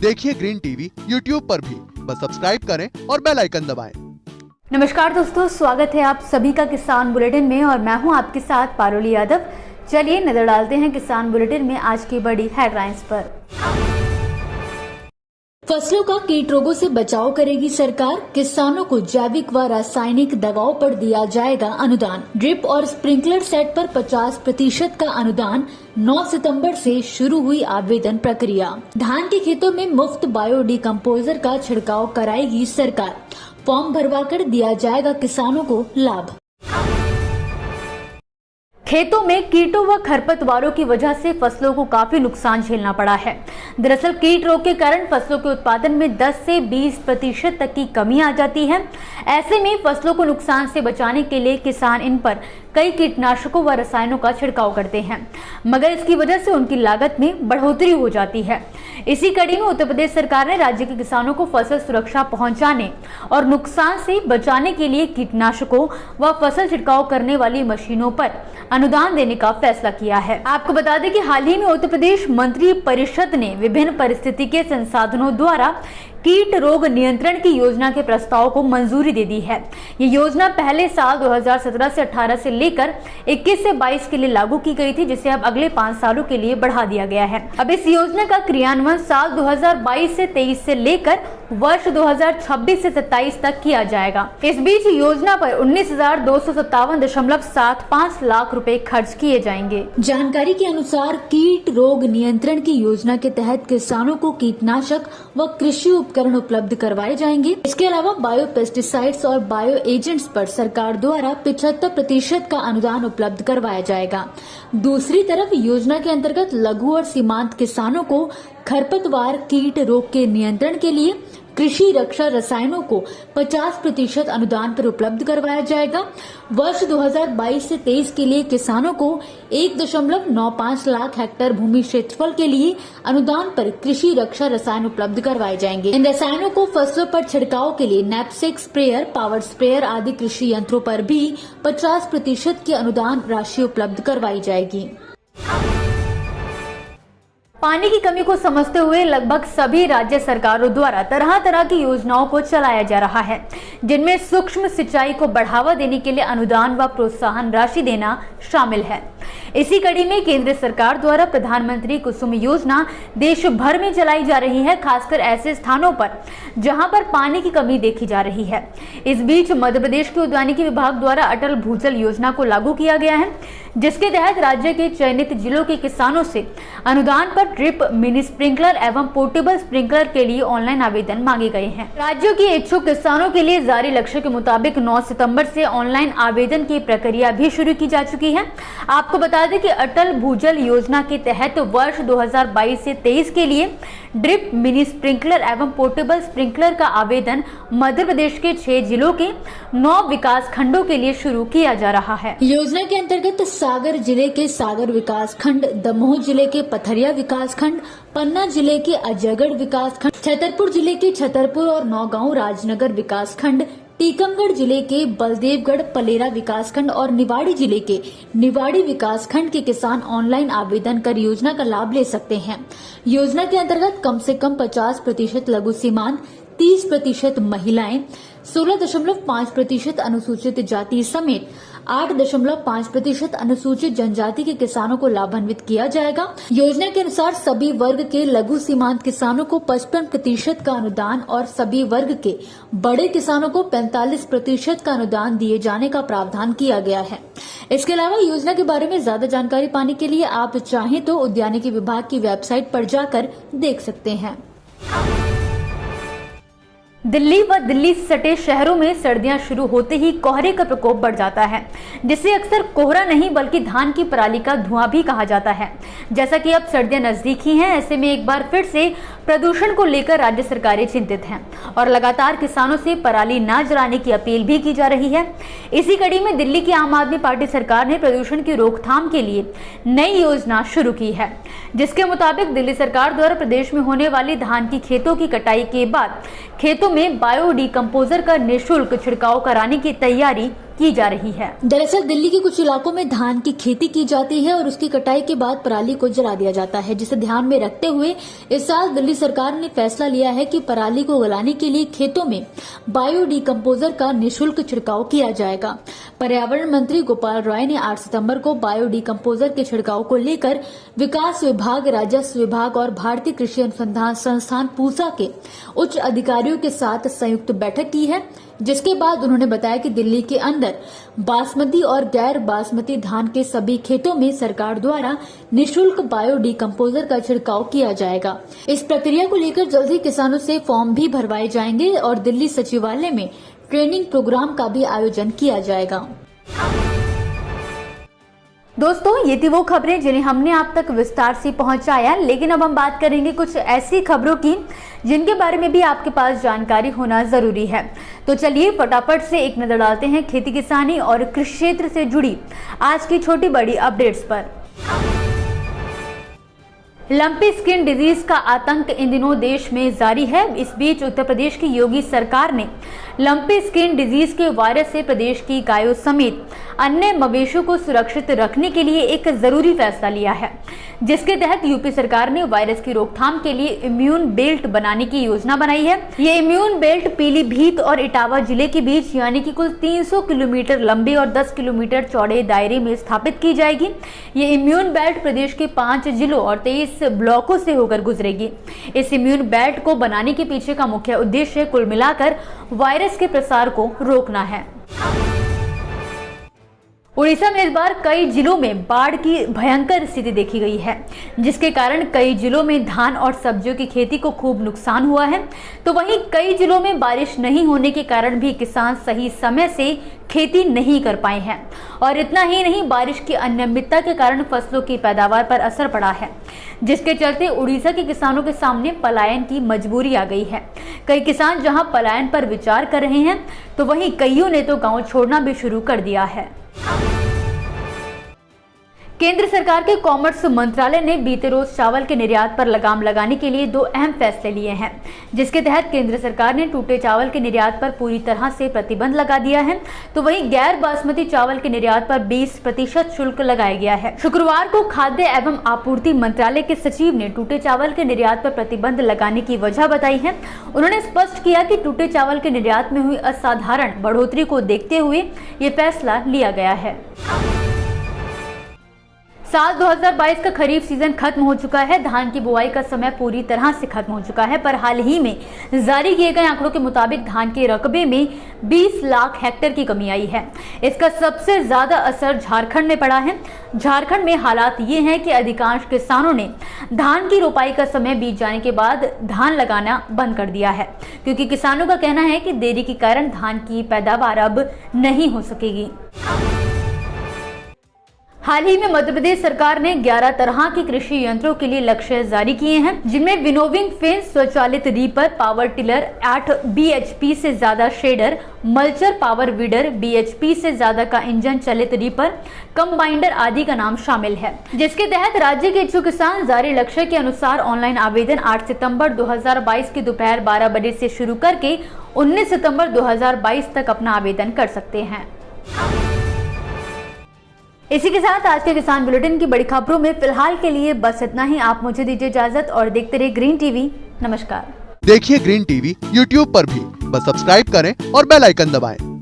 देखिए green TV YouTube पर भी, बस सब्सक्राइब करें और बेल आइकन दबाएं। नमस्कार दोस्तों, स्वागत है आप सभी का किसान बुलेटिन में और मैं हूं आपके साथ पारुली यादव। चलिए नजर डालते हैं किसान बुलेटिन में आज की बड़ी हेडलाइंस पर। फसलों का कीट रोगों से बचाव करेगी सरकार, किसानों को जैविक व रासायनिक दवाओं पर दिया जाएगा अनुदान। ड्रिप और स्प्रिंकलर सेट पर 50% का अनुदान। 9 सितंबर से शुरू हुई आवेदन प्रक्रिया। धान के खेतों में मुफ्त बायो डिकम्पोजर का छिड़काव कराएगी सरकार। फॉर्म भरवाकर दिया जाएगा किसानों को लाभ। खेतों में कीटों व खरपतवारों की वजह से फसलों को काफी नुकसान झेलना पड़ा है। दरअसल कीट रोग के कारण फसलों के उत्पादन में 10 से 20% तक की कमी आ जाती है। ऐसे में फसलों को नुकसान से बचाने के लिए किसान इन पर कई कीटनाशकों व रसायनों का छिड़काव करते हैं, मगर इसकी वजह से उनकी लागत में बढ़ोतरी हो जाती है। इसी कड़ी में उत्तर प्रदेश सरकार ने राज्य के किसानों को फसल सुरक्षा पहुंचाने और नुकसान से बचाने के लिए कीटनाशकों व फसल छिड़काव करने वाली मशीनों पर अनुदान देने का फैसला किया है। आपको बता दें कि हाल ही में उत्तर प्रदेश मंत्री परिषद ने विभिन्न परिस्थितिकीय संसाधनों द्वारा कीट रोग नियंत्रण की योजना के प्रस्ताव को मंजूरी दे दी है। ये योजना पहले साल 2017 से 18 से लेकर 21 से 22 के लिए लागू की गई थी, जिसे अब अगले 5 सालों के लिए बढ़ा दिया गया है। अब इस योजना का क्रियान्वयन साल 2022 से 23 से लेकर वर्ष 2026 से 27 तक किया जाएगा। इस बीच योजना पर 19,257.75 लाख रुपए खर्च किए जाएंगे। जानकारी के अनुसार कीट रोग नियंत्रण की योजना के तहत किसानों को कीटनाशक व कृषि उपकरण उपलब्ध करवाए जाएंगे। इसके अलावा बायो पेस्टिसाइड्स और बायो एजेंट्स पर सरकार द्वारा 75% का अनुदान उपलब्ध करवाया जाएगा। दूसरी तरफ योजना के अंतर्गत लघु और सीमांत किसानों को खरपतवार कीट रोग के नियंत्रण के लिए कृषि रक्षा रसायनों को 50% अनुदान पर उपलब्ध करवाया जाएगा। वर्ष 2022 से 23 के लिए किसानों को 1.95 लाख हेक्टेयर भूमि क्षेत्रफल के लिए अनुदान पर कृषि रक्षा रसायन उपलब्ध करवाए जाएंगे। इन रसायनों को फसलों पर छिड़काव के लिए नैपसेक स्प्रेयर, पावर स्प्रेयर आदि कृषि यंत्रों पर भी 50% की अनुदान राशि उपलब्ध करवाई जाएगी। पानी की कमी को समझते हुए लगभग सभी राज्य सरकारों द्वारा तरह तरह की योजनाओं को चलाया जा रहा है, जिनमें सूक्ष्म सिंचाई को बढ़ावा देने के लिए अनुदान व प्रोत्साहन राशि देना शामिल है। इसी कड़ी में केंद्र सरकार द्वारा प्रधानमंत्री कुसुम योजना देश भर में चलाई जा रही है, खासकर ऐसे स्थानों पर जहां पर पानी की कमी देखी जा रही है। इस बीच मध्य प्रदेश के उद्यानिकी विभाग द्वारा अटल भूजल योजना को लागू किया गया है, जिसके तहत राज्य के चयनित जिलों के किसानों से अनुदान पर ड्रिप, मिनी स्प्रिंकलर एवं पोर्टेबल स्प्रिंकलर के लिए ऑनलाइन आवेदन मांगे गए हैं। राज्यों के इच्छुक किसानों के लिए जारी लक्ष्य के मुताबिक 9 सितंबर से ऑनलाइन आवेदन की प्रक्रिया भी शुरू की जा चुकी है। आपको बता दें कि अटल भूजल योजना के तहत वर्ष 2022 से 23 के लिए ड्रिप, मिनी स्प्रिंकलर एवं पोर्टेबल स्प्रिंकलर का आवेदन मध्य प्रदेश के 6 जिलों के 9 विकास खंडों के लिए शुरू किया जा रहा है। योजना के अंतर्गत सागर जिले के सागर विकास खंड, दमोह जिले के पथरिया विकास खंड, पन्ना जिले के अजयगढ़ विकास खंड, छतरपुर जिले के छतरपुर और नौगांव राजनगर विकास खंड, टीकमगढ़ जिले के बलदेवगढ़ पलेरा विकासखंड और निवाड़ी जिले के निवाड़ी विकासखंड के किसान ऑनलाइन आवेदन कर योजना का लाभ ले सकते हैं। योजना के अंतर्गत कम से कम 50% लघु सीमांत, 30% महिलाएं, 16.5% अनुसूचित जाति समेत 8.5% अनुसूचित जनजाति के किसानों को लाभान्वित किया जाएगा। योजना के अनुसार सभी वर्ग के लघु सीमांत किसानों को 55% का अनुदान और सभी वर्ग के बड़े किसानों को 45% का अनुदान दिए जाने का प्रावधान किया गया है। इसके अलावा योजना के बारे में ज्यादा जानकारी पाने के लिए आप चाहें तो उद्यानिकी विभाग की वेबसाइट पर जाकर देख सकते हैं। दिल्ली व दिल्ली से सटे शहरों में सर्दियां शुरू होते ही कोहरे का प्रकोप बढ़ जाता है, जिसे अक्सर कोहरा नहीं बल्कि धान की पराली का धुआं भी कहा जाता है। जैसा कि अब सर्दियां नजदीक ही हैं, ऐसे में एक बार फिर से प्रदूषण को लेकर राज्य सरकारें चिंतित हैं और लगातार किसानों से पराली न जलाने की अपील भी की जा रही है। इसी कड़ी में दिल्ली की आम आदमी पार्टी सरकार ने प्रदूषण की रोकथाम के लिए नई योजना शुरू की है, जिसके मुताबिक दिल्ली सरकार द्वारा प्रदेश में होने वाली धान की खेतों की कटाई के बाद खेतों में बायो डिकम्पोजर का निःशुल्क छिड़काव कराने की तैयारी की जा रही है। दरअसल दिल्ली के कुछ इलाकों में धान की खेती की जाती है और उसकी कटाई के बाद पराली को जला दिया जाता है, जिसे ध्यान में रखते हुए इस साल दिल्ली सरकार ने फैसला लिया है कि पराली को गलाने के लिए खेतों में बायो डिकम्पोजर का निःशुल्क छिड़काव किया जाएगा। पर्यावरण मंत्री गोपाल राय ने 8 सितंबर को बायो डिकम्पोजर के छिड़काव को लेकर विकास विभाग, राजस्व विभाग और भारतीय कृषि अनुसंधान संस्थान पूसा के उच्च अधिकारियों के साथ संयुक्त बैठक की है, जिसके बाद उन्होंने बताया कि दिल्ली के अंदर बासमती और गैर बासमती धान के सभी खेतों में सरकार द्वारा निःशुल्क बायो डिकम्पोजर का छिड़काव किया जाएगा। इस प्रक्रिया को लेकर जल्द ही किसानों से फॉर्म भी भरवाए जाएंगे और दिल्ली सचिवालय में ट्रेनिंग प्रोग्राम का भी आयोजन किया जाएगा। दोस्तों, ये थी वो खबरें जिन्हें हमने आप तक विस्तार से पहुंचाया, लेकिन अब हम बात करेंगे कुछ ऐसी खबरों की जिनके बारे में भी आपके पास जानकारी होना जरूरी है। तो चलिए फटाफट से एक नजर डालते हैं खेती किसानी और कृषि क्षेत्र से जुड़ी आज की छोटी बड़ी अपडेट्स पर। लंपी स्किन डिजीज का आतंक इन दिनों देश में जारी है। इस बीच उत्तर प्रदेश की योगी सरकार ने लंपी स्किन डिजीज के वायरस से प्रदेश की गायों समेत अन्य मवेशियों को सुरक्षित रखने के लिए एक जरूरी फैसला लिया है, जिसके तहत यूपी सरकार ने वायरस की रोकथाम के लिए इम्यून बेल्ट बनाने की योजना बनाई है। ये इम्यून बेल्ट पीलीभीत और इटावा जिले के बीच यानी कि कुल 300 किलोमीटर लंबे और 10 किलोमीटर चौड़े दायरे में स्थापित की जाएगी। ये इम्यून बेल्ट प्रदेश के 5 जिलों और 23 ब्लॉकों से होकर गुजरेगी। इस इम्यून बेल्ट को बनाने के पीछे का मुख्य उद्देश्य कुल मिलाकर वायरस के प्रसार को रोकना है। उड़ीसा में इस बार कई जिलों में बाढ़ की भयंकर स्थिति देखी गई है, जिसके कारण कई जिलों में धान और सब्जियों की खेती को खूब नुकसान हुआ है। तो वहीं कई जिलों में बारिश नहीं होने के कारण भी किसान सही समय से खेती नहीं कर पाए हैं और इतना ही नहीं, बारिश की अनियमितता के कारण फसलों की पैदावार पर असर पड़ा है, जिसके चलते उड़ीसा के किसानों के सामने पलायन की मजबूरी आ गई है। कई किसान जहां पलायन पर विचार कर रहे हैं, तो वहीं कईयों ने तो गांव छोड़ना भी शुरू कर दिया है। केंद्र सरकार के कॉमर्स मंत्रालय ने बीते रोज चावल के निर्यात पर लगाम लगाने के लिए 2 अहम फैसले लिए हैं, जिसके तहत केंद्र सरकार ने टूटे चावल के निर्यात पर पूरी तरह से प्रतिबंध लगा दिया है, तो वहीं गैर बासमती चावल के निर्यात पर 20% शुल्क लगाया गया है। शुक्रवार को खाद्य एवं आपूर्ति मंत्रालय के सचिव ने टूटे चावल के निर्यात पर प्रतिबंध लगाने की वजह बताई है। उन्होंने स्पष्ट किया कि टूटे चावल के निर्यात में हुई असाधारण बढ़ोतरी को देखते हुए ये फैसला लिया गया है। साल 2022 का खरीफ सीजन खत्म हो चुका है। धान की बुआई का समय पूरी तरह से खत्म हो चुका है, पर हाल ही में जारी किए गए आंकड़ों के मुताबिक धान के रकबे में 20 लाख हेक्टेयर की कमी आई है। इसका सबसे ज्यादा असर झारखंड में पड़ा है। झारखंड में हालात ये हैं कि अधिकांश किसानों ने धान की रोपाई का समय बीत जाने के बाद धान लगाना बंद कर दिया है, क्योंकि किसानों का कहना है कि देरी के कारण धान की पैदावार अब नहीं हो सकेगी। हाल ही में मध्य प्रदेश सरकार ने 11 तरह के कृषि यंत्रों के लिए लक्ष्य जारी किए हैं, जिनमें विनोविंग फेंस, स्वचालित रीपर, पावर टिलर, 8 BHP से ज्यादा shader, mulcher, power weeder, BHP से ज्यादा का इंजन चलित रीपर, कंबाइंडर आदि का नाम शामिल है, जिसके तहत राज्य के इच्छुक किसान जारी लक्ष्य के अनुसार ऑनलाइन आवेदन 8 सितंबर 2022 की दोपहर 12 बजे से शुरू करके 19 सितंबर 2022 तक अपना आवेदन कर सकते हैं। इसी के साथ आज के किसान बुलेटिन की बड़ी खबरों में फिलहाल के लिए बस इतना ही। आप मुझे दीजिए इजाजत और देखते रहिए ग्रीन टीवी। नमस्कार। देखिए ग्रीन टीवी YouTube पर भी, बस सब्सक्राइब करें और बेल आइकन दबाएं।